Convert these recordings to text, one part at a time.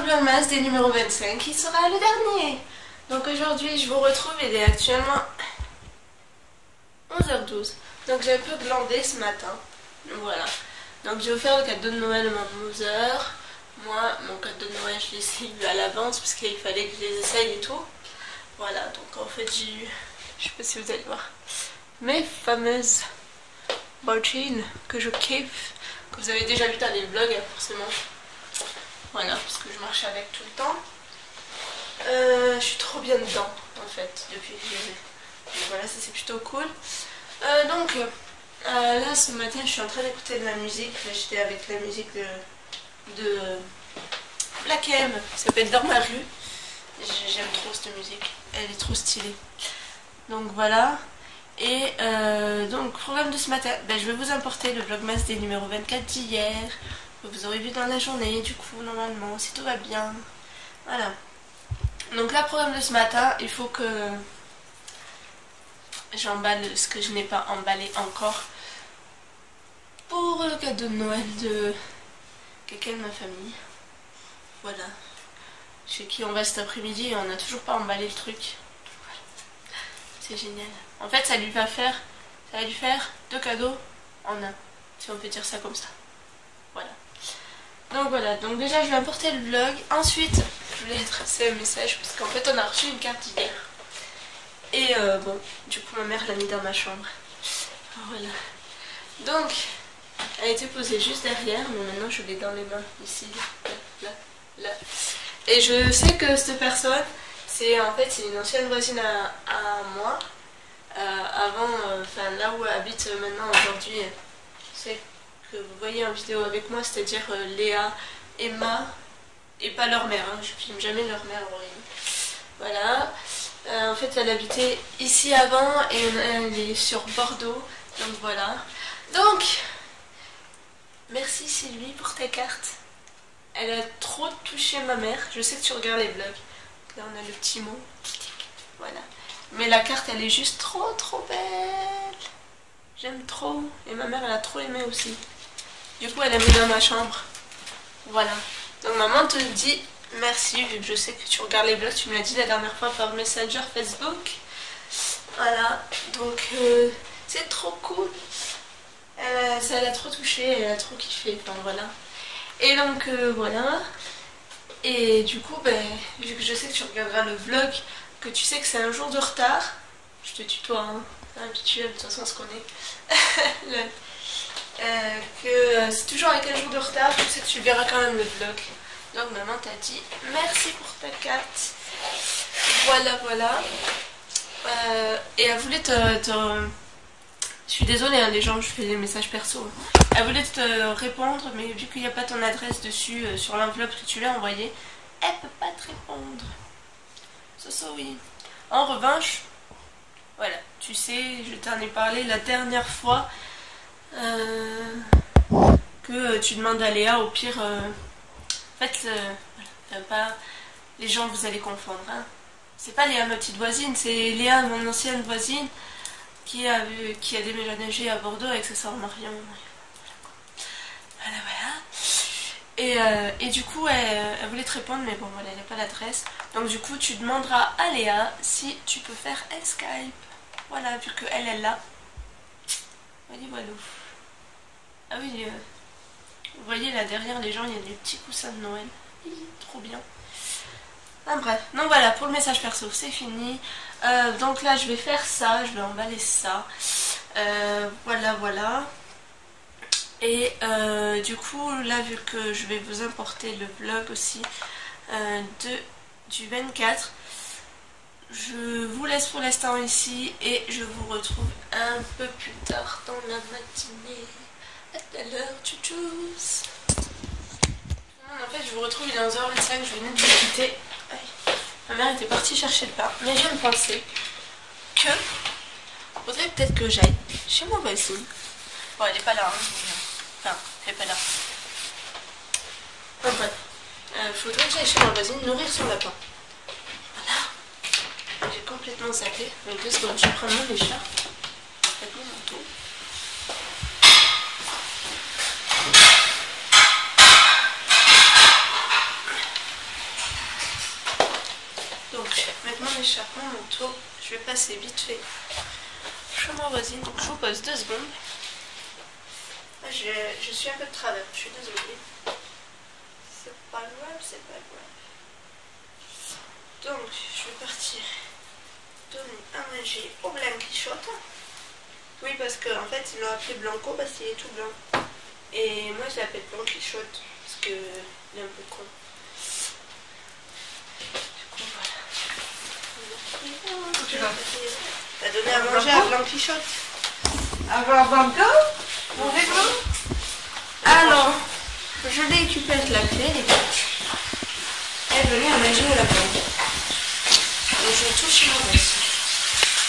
vlogmas des numéro 25 qui sera le dernier. Donc aujourd'hui je vous retrouve, il est actuellement 11h12. Donc j'ai un peu glandé ce matin. Voilà. Donc j'ai offert le cadeau de Noël à ma Mother. Moi, mon cadeau de Noël, je l'ai essayé à l'avance parce qu'il fallait que je les essaye et tout. Voilà, donc en fait j'ai eu, je sais pas si vous allez voir, mes fameuses bottines que je kiffe, que vous avez déjà vu dans les vlogs forcément. Voilà, parce que je marche avec tout le temps. Je suis trop bien dedans en fait depuis que je les ai. Donc voilà, ça c'est plutôt cool. Là ce matin je suis en train d'écouter de la musique. J'étais avec la musique de Black M qui s'appelle Dans ma rue. J'aime trop cette musique, elle est trop stylée. Donc voilà. Et donc programme de ce matin, je vais vous importer le vlogmas des numéros 24 d'hier. Vous aurez vu dans la journée du coup normalement si tout va bien. Voilà. Donc là programme de ce matin, il faut que j'emballe ce que je n'ai pas emballé encore pour le cadeau de Noël de quelqu'un de ma famille. Voilà. Chez qui on va cet après-midi et on n'a toujours pas emballé le truc. C'est génial. En fait ça va lui faire 2 cadeaux en un, si on peut dire ça comme ça. Voilà. Donc voilà, donc déjà je vais importer le vlog. Ensuite je voulais tracer un message parce qu'en fait on a reçu une carte hier. Et bon, du coup ma mère l'a mis dans ma chambre. Voilà. Donc elle a été posée juste derrière, mais maintenant je l'ai dans les mains ici, là. Et je sais que cette personne, c'est une ancienne voisine à moi. Enfin là où elle habite maintenant aujourd'hui, c'est que vous voyez en vidéo avec moi, c'est-à-dire Léa, Emma, et pas leur mère, hein, je filme jamais leur mère, horrible. Voilà. En fait elle habitait ici avant et elle est sur Bordeaux, donc voilà. Donc, merci Sylvie pour ta carte. Elle a trop touché ma mère. Je sais que tu regardes les vlogs. Là on a le petit mot. Voilà. Mais la carte elle est juste trop belle. J'aime trop. Et ma mère elle a trop aimé aussi. Du coup elle a mis dans ma chambre. Voilà. Donc maman te dit merci vu que je sais que tu regardes les vlogs. Tu me l'as dit la dernière fois par Messenger Facebook. Voilà. Donc c'est trop cool. Ça l'a trop touché. Elle a trop kiffé. Enfin voilà. Et donc voilà. Et du coup, vu que je sais que tu regarderas le vlog, que tu sais que c'est un jour de retard, je te tutoie, hein, habituel, de toute façon on se connaît. Que c'est toujours avec un jour de retard, je sais que tu verras quand même le vlog. Donc maman t'a dit merci pour ta carte. Voilà. Et elle voulait je suis désolée hein, les gens, je fais des messages perso. Elle voulait te répondre, mais vu qu'il n'y a pas ton adresse dessus sur l'enveloppe que tu lui as envoyée, elle peut pas te répondre. Ça oui. En revanche, voilà, tu sais, je t'en ai parlé la dernière fois que tu demandes à Léa, au pire, en fait, voilà, pas, les gens vous allez confondre. Hein. C'est pas Léa ma petite voisine, c'est Léa mon ancienne voisine. Qui a déménagé à Bordeaux avec sa soeur Marion. Voilà. Et du coup, elle voulait te répondre, mais bon, voilà, il n'y a pas l'adresse. Donc du coup, tu demanderas à Léa si tu peux faire un Skype. Voilà, vu qu'elle l'a. Voilà. Ah oui, vous voyez là derrière les gens, il y a des petits coussins de Noël. Trop bien. Ah, bref, donc voilà, pour le message perso, c'est fini. Donc là, je vais faire ça, je vais emballer ça. Voilà. Et du coup, là, vu que je vais vous importer le vlog aussi du 24, je vous laisse pour l'instant ici et je vous retrouve un peu plus tard dans la matinée. À tout à l'heure, tchou-tchous. En fait, je vous retrouve, il est 11h25, je venais de vous quitter. Ma mère était partie chercher le pain, mais je viens de penser que faudrait peut-être que j'aille chez ma voisine. Bon, elle est pas là, hein. Enfin, elle est pas là. Enfin bref, faudrait que j'aille chez ma voisine nourrir son lapin. Voilà. J'ai complètement zappé. Donc 2 secondes, je prends mon écharpe. Avec mon manteau. écharpe, mon manteau. Je vais passer vite fait chambre voisine, donc je vous pose 2 secondes. Je suis un peu de travers, je suis désolée. C'est pas grave, c'est pas grave. Donc je vais partir donner à manger au Blanc Quichotte. Oui, parce qu'en fait ils l'ont appelé Blanco parce qu'il est tout blanc. Et moi je l'appelle Blanc Quichotte parce qu'il est un peu con. Du coup voilà. T'as donné à manger à Blanc Quichotte? À Blanco? Mon règlement? Alors, je récupère la clé, les gars. Elle venait à manger au lapin. Et je touche ma veste.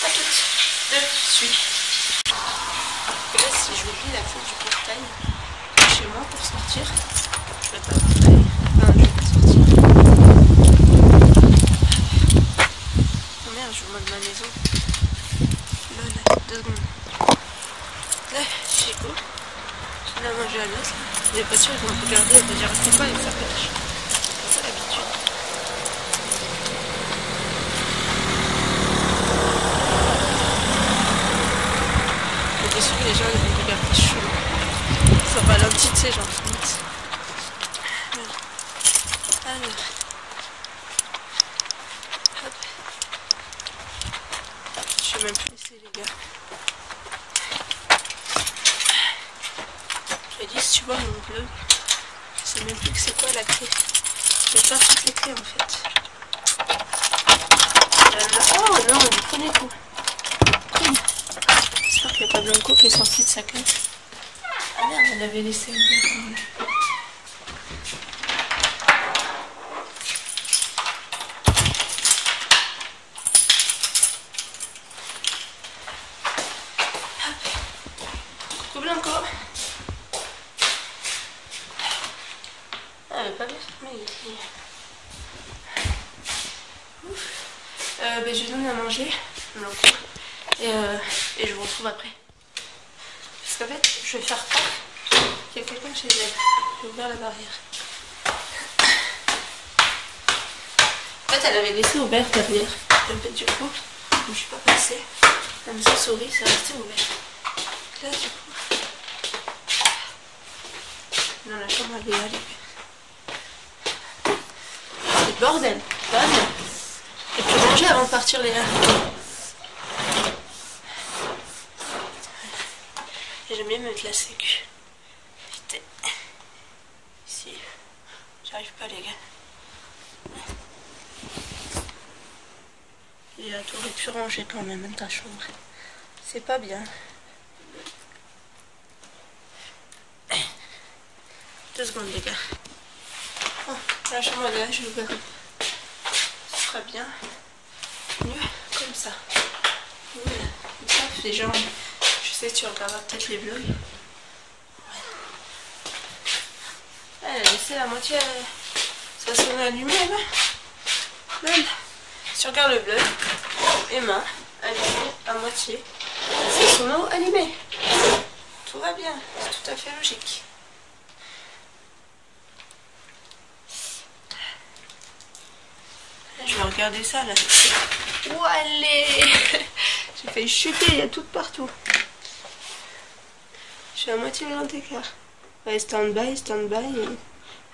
À toutes de suite. Et là, si je oublie la clé du portail chez moi pour sortir, je vais pas portail. Enfin, je vais pas sortir. Oh merde, je vous montre ma maison. Lol, 2 secondes. Là, chez quoi? On a mangé à l'os. Les voitures vont me regarder et vont dire c'est quoi avec sa pêche. C'est ça l'habitude. Au-dessus, les gens ils vont me regarder chelou. Ça ralentit, tu sais, genre limite. Voilà. Alors. Hop. Je sais même plus laisser les gars. Je dis si tu vois mon blog, je sais même plus que c'est quoi la clé. J'ai pas toutes les clés en fait. Oh non, du premier coup. Cool. J'espère qu'il n'y a pas Blanco qui est sorti de sa clé. Ah merde, elle avait laissé ouvert. Coucou Blanco. Ah, elle est pas bien fermée ici. Ouf. Ben, je vais donner à manger. Blanco. Et je vous retrouve après. Parce qu'en fait, je vais faire croire qu'il y a quelqu'un chez elle. J'ai ouvert la barrière. En fait, elle avait laissé ouvert derrière. En fait, du coup, je ne suis pas passée. Même sa souris, c'est resté ouvert. Là, du coup, dans la chambre à Léa, c'est le bordel. Bordel. Et puis manger avant de partir, Léa. J'aime bien mettre la sécu. Putain. Ici. J'arrive pas, les gars. Et la tour est plus rangée quand même dans ta chambre. C'est pas bien. 2 secondes, les gars. Oh, la chambre est là, je vais ouvrir. Ce sera bien mieux comme ça. Voilà. Bref, les gens, je sais que tu regarderas peut-être les vlogs. Ouais. Elle a laissé la moitié. Ça sonne allumé là. Même. Si tu regardes le vlog, Emma allumée à moitié. C'est son eau allumée. Tout va bien, c'est tout à fait logique. Je vais regarder ça là. Oh allez. J'ai failli chuter, il y a tout partout. Je suis à moitié le grand écart. Ouais, stand-by,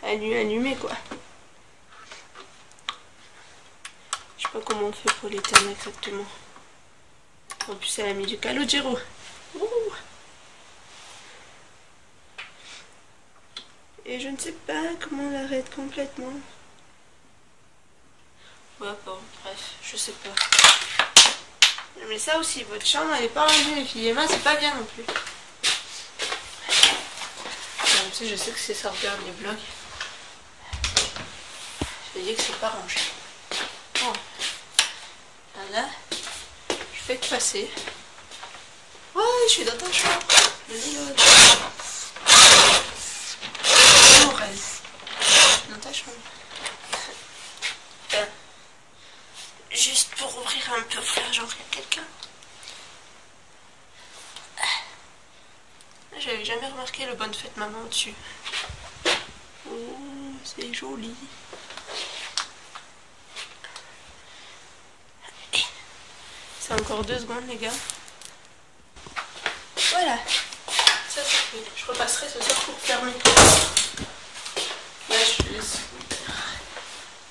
allumé quoi. Je sais pas comment on fait pour l'éteindre exactement. En plus elle a mis du Calogero. Et je ne sais pas comment on l'arrête complètement. Ouais, bon, bref, je sais pas. Mais ça aussi, votre chambre elle est pas rangée les filles. Emma c'est pas bien non plus. Même si je sais que c'est ça, regarde les vlogs. Je vais dire que c'est pas rangé. Bon. Voilà. Je fais que passer. Ouais, je suis dans ta chambre. On reste dans ta chambre. Juste pour ouvrir un peu, faire genre il y a quelqu'un. J'avais jamais remarqué le bonne fête maman au-dessus. Oh, c'est joli. C'est encore 2 secondes les gars. Voilà. Ça c'est fait. Je repasserai ce soir pour fermer. Là je laisse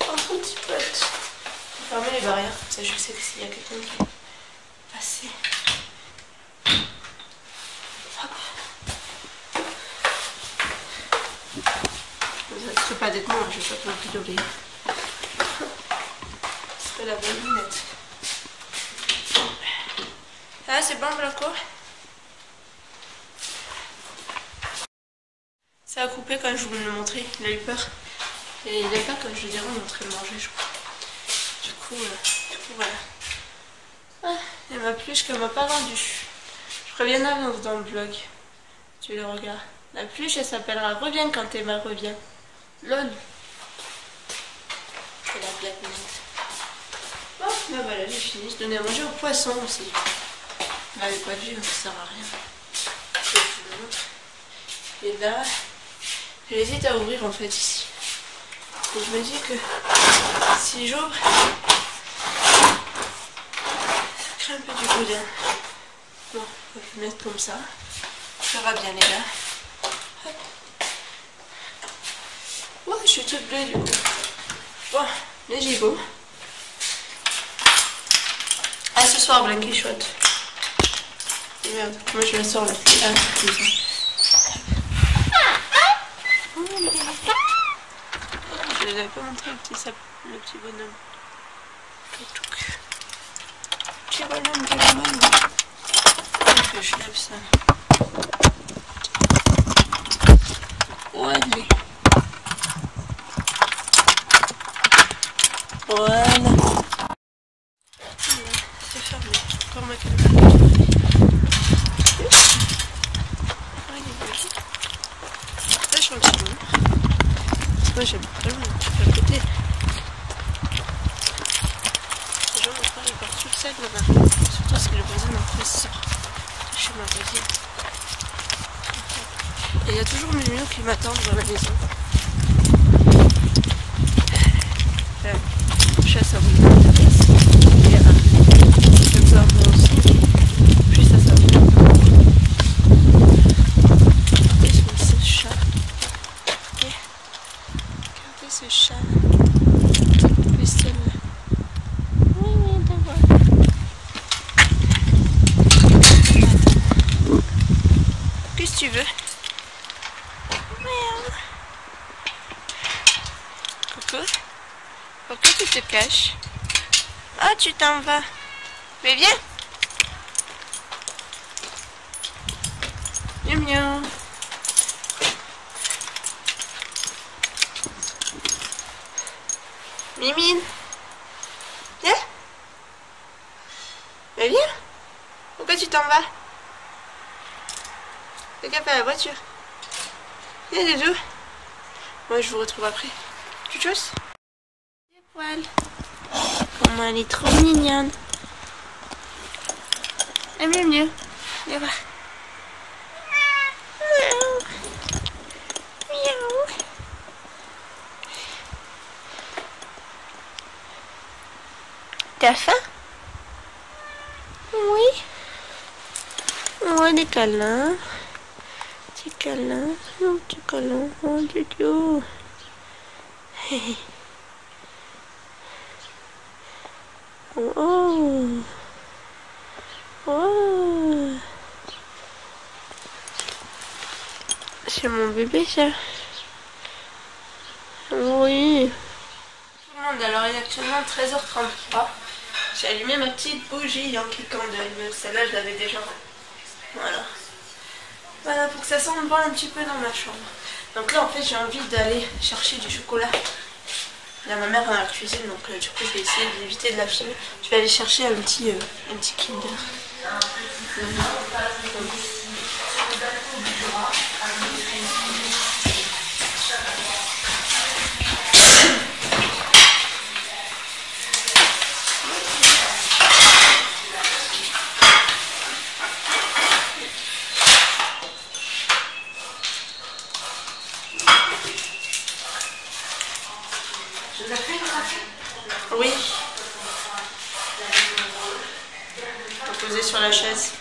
un tout petit peu. Pour fermer les barrières. Comme ça je sais que s'il y a quelqu'un qui est passé. Hop. Ça serait pas d'être moi, je vais pas non plus doubler. C'est la bonne lunette. Ah, c'est bon, Blanco? Ça a coupé quand je voulais le montrer, il a eu peur. Et il n'aime pas quand je lui dirais montrer le manger, je crois. Du coup voilà. Ah, et ma pluche qu'elle m'a pas vendue. Je préviens d'avance dans le vlog. Tu le regardes. La pluche, elle s'appellera Reviens quand Emma revient. LOL. C'est la blague. Bon, ben voilà, j'ai fini. Je donnais à manger aux poissons aussi. Vous n'avez pas vu, ça sert à rien. Je vous le montre. Et là, j'hésite à ouvrir en fait ici. Et je me dis que si j'ouvre, ça crée un peu du boudin. Bon, on va le mettre comme ça. Ça va bien les gars. Hop. Ouais, je suis toute bleue du coup. Bon, les gigots. Ah, ce soir, Blanky chouette. Merde, moi je la sors là. Ah, c'est ça. Je ne l'avais pas montré le petit bonhomme. Petit bonhomme de la main. Que je lève ça. Ouais. Voilà. C'est fermé. Encore ma caméra. Ça change un petit peu. Moi j'aime vraiment le côté. Les gens maintenant ils partent tout seuls là-bas. Surtout si le voisin après sort chez ma voisine. Et il y a toujours Miu qui m'attend dans la maison. Je chasse à vous la place. Et je peux avoir aussi. Puis ça va. Regardez ce chat. Regardez ce chat. Le seul. Oui, d'accord. Qu'est-ce que tu veux? Coucou. Pourquoi tu te caches? Ah, tu t'en vas. Mais viens. Miaou miaou. Mimine. Viens. Mais viens. Pourquoi tu t'en vas? Fais gaffe à la voiture. Viens, Doudou. Moi, je vous retrouve après. Tchouchous. Les poils. Comment elle est trop mignonne. Elle est mieux. Viens voir. Miaou. Miaou. T'as faim? Oui. Oh, des câlins. Petit câlin. Oh, petit câlin. Oh, Doudou. Oh. Oh. C'est mon bébé ça. Oui. Tout le monde, alors il est actuellement 13h33. J'ai allumé ma petite bougie en cliquant d'œil. Celle-là je l'avais déjà. Voilà. Voilà, pour que ça sente bon un petit peu dans ma chambre. Donc là en fait j'ai envie d'aller chercher du chocolat. Là ma mère a la cuisine donc du coup je vais essayer d'éviter de la filmer. Je vais aller chercher un petit Kinder. Oui. posée sur la chaise.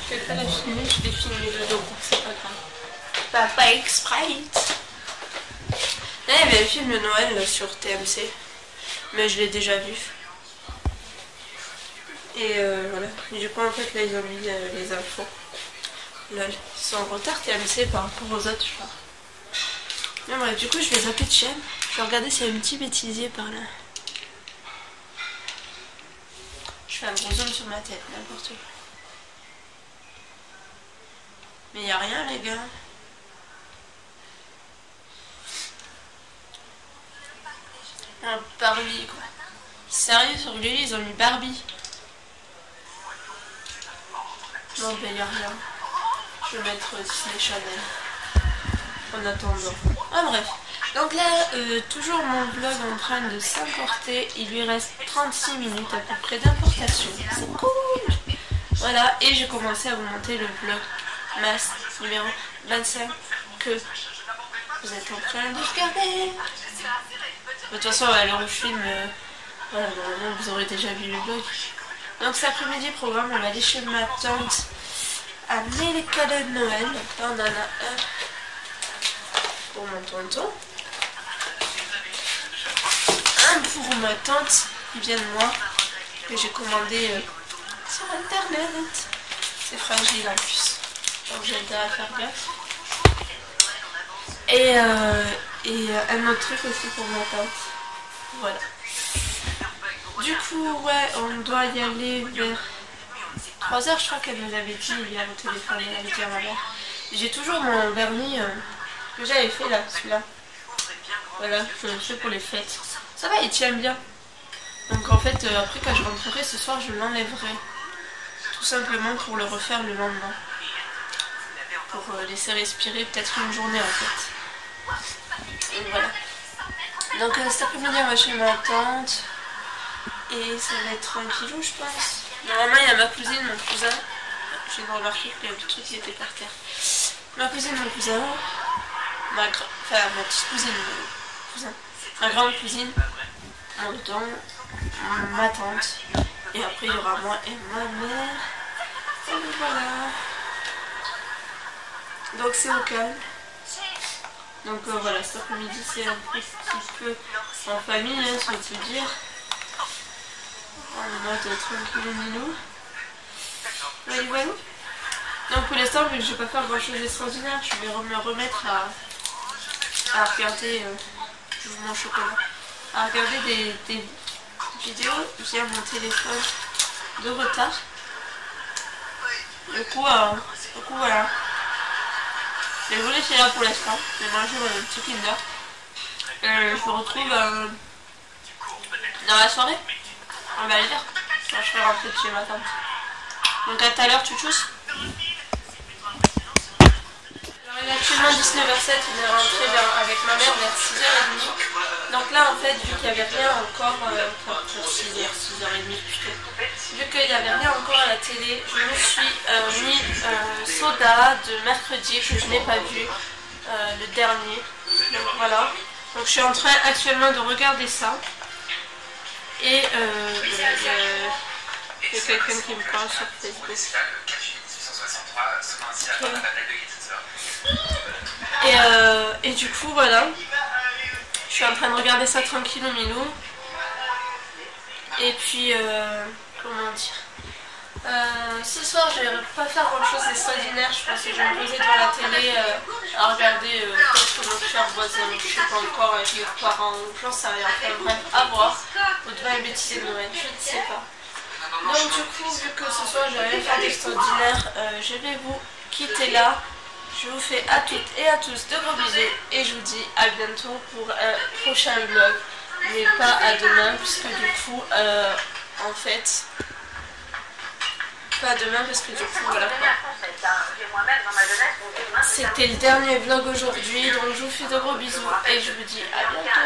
Je vais pas la filmer, je vais filmer le dos, c'est pas grave. Pas exprès. Là, il y avait le film de Noël sur TMC, mais je l'ai déjà vu. Et voilà. Et du coup, en fait, là, ils ont mis les infos. Lol. Ils sont en retard TMC par rapport aux autres, je crois. Mais bref, du coup, je vais zapper de chaîne. Je vais regarder s'il y a un petit bêtisier par là. Je fais un gros zoom sur ma tête, n'importe quoi. Mais il n'y a rien, les gars. Un Barbie, quoi. Sérieux, sur Lily, ils ont mis Barbie. Non, ben y a rien. Je vais mettre Disney Channel. En attendant. Ah, bref. Donc là, toujours mon vlog en train de s'importer. Il lui reste 36 minutes à peu près d'importation. C'est cool. Voilà, et j'ai commencé à vous monter le vlog Mass numéro 25 que vous êtes en train de regarder. De toute façon, à l'heure où je filme, voilà, normalement vous aurez déjà vu le vlog. Donc cet après-midi, programme, on va aller chez ma tante à les cadeaux de Noël. Donc là, on en a un pour mon tonton, un pour ma tante qui vient de moi, que j'ai commandé sur internet. C'est fragile en plus, donc j'ai intérêt à faire gaffe. Et un autre truc aussi pour ma tante. Voilà. Du coup, ouais, on doit y aller vers 3h, je crois qu'elle nous avait dit hier au téléphone, elle avait dit à ma mère. J'ai toujours mon vernis que j'avais fait là, celui-là. Voilà, je le fais pour les fêtes. Ça va, il tient bien. Donc en fait, après quand je rentrerai ce soir, je l'enlèverai. Tout simplement pour le refaire le lendemain. Pour laisser respirer peut-être une journée en fait. Et voilà. Donc cet après-midi, on va chez ma tante. Et ça va être tranquillou, je pense. Normalement, il y a ma cousine, mon cousin. J'ai remarqué qu'il y a du truc qui était par terre. Ma cousine, mon cousin. Ma petite cousine, mon cousin. Ma grande cousine. Mon tonton. Ma tante. Et après, il y aura moi et ma mère. Et voilà. Donc c'est au calme. Donc voilà, cet après-midi c'est un petit peu en famille, hein, si on peut dire. En mode tranquille milou. Voyez, voilà. Donc pour l'instant, vu que je vais pas faire grand chose d'extraordinaire, je vais me remettre à regarder mon chocolat. À regarder des vidéos via mon téléphone de retard. Du coup voilà. Je vais vous laisser là pour l'instant. Je vais manger mon petit Kinder. Je vous retrouve dans la soirée. On va le dire. Quand je serai rentrée de chez ma tante. Donc à tout à l'heure, tchouchous. Il est actuellement 19h07, on est rentré avec ma mère vers 6h30. Donc là en fait, vu qu'il n'y avait rien encore, 6h30 plutôt, vu qu'il n'y avait rien encore à la télé, je me suis mis Soda de mercredi que je n'ai pas vu, le dernier. Donc voilà, donc je suis en train actuellement de regarder ça. Et il y a quelqu'un qui me parle sur Facebook. Et du coup voilà, je suis en train de regarder ça tranquille au milou. Et puis comment dire, ce soir je vais pas faire grand chose d'extraordinaire. Je pense que je vais me poser devant la télé à regarder peut-être mon cher voisin, je sais pas encore, avec mes parents, j'en sais rien, enfin bref, à voir, ou devant les bêtises de Noël, je ne sais pas. Donc du coup, vu que ce soir je vais rien faire d'extraordinaire, je vais vous quitter là. Je vous fais à toutes et à tous de gros bisous et je vous dis à bientôt pour un prochain vlog, mais pas à demain puisque du coup en fait pas demain parce que du coup voilà, c'était le dernier vlog aujourd'hui, donc je vous fais de gros bisous et je vous dis à bientôt.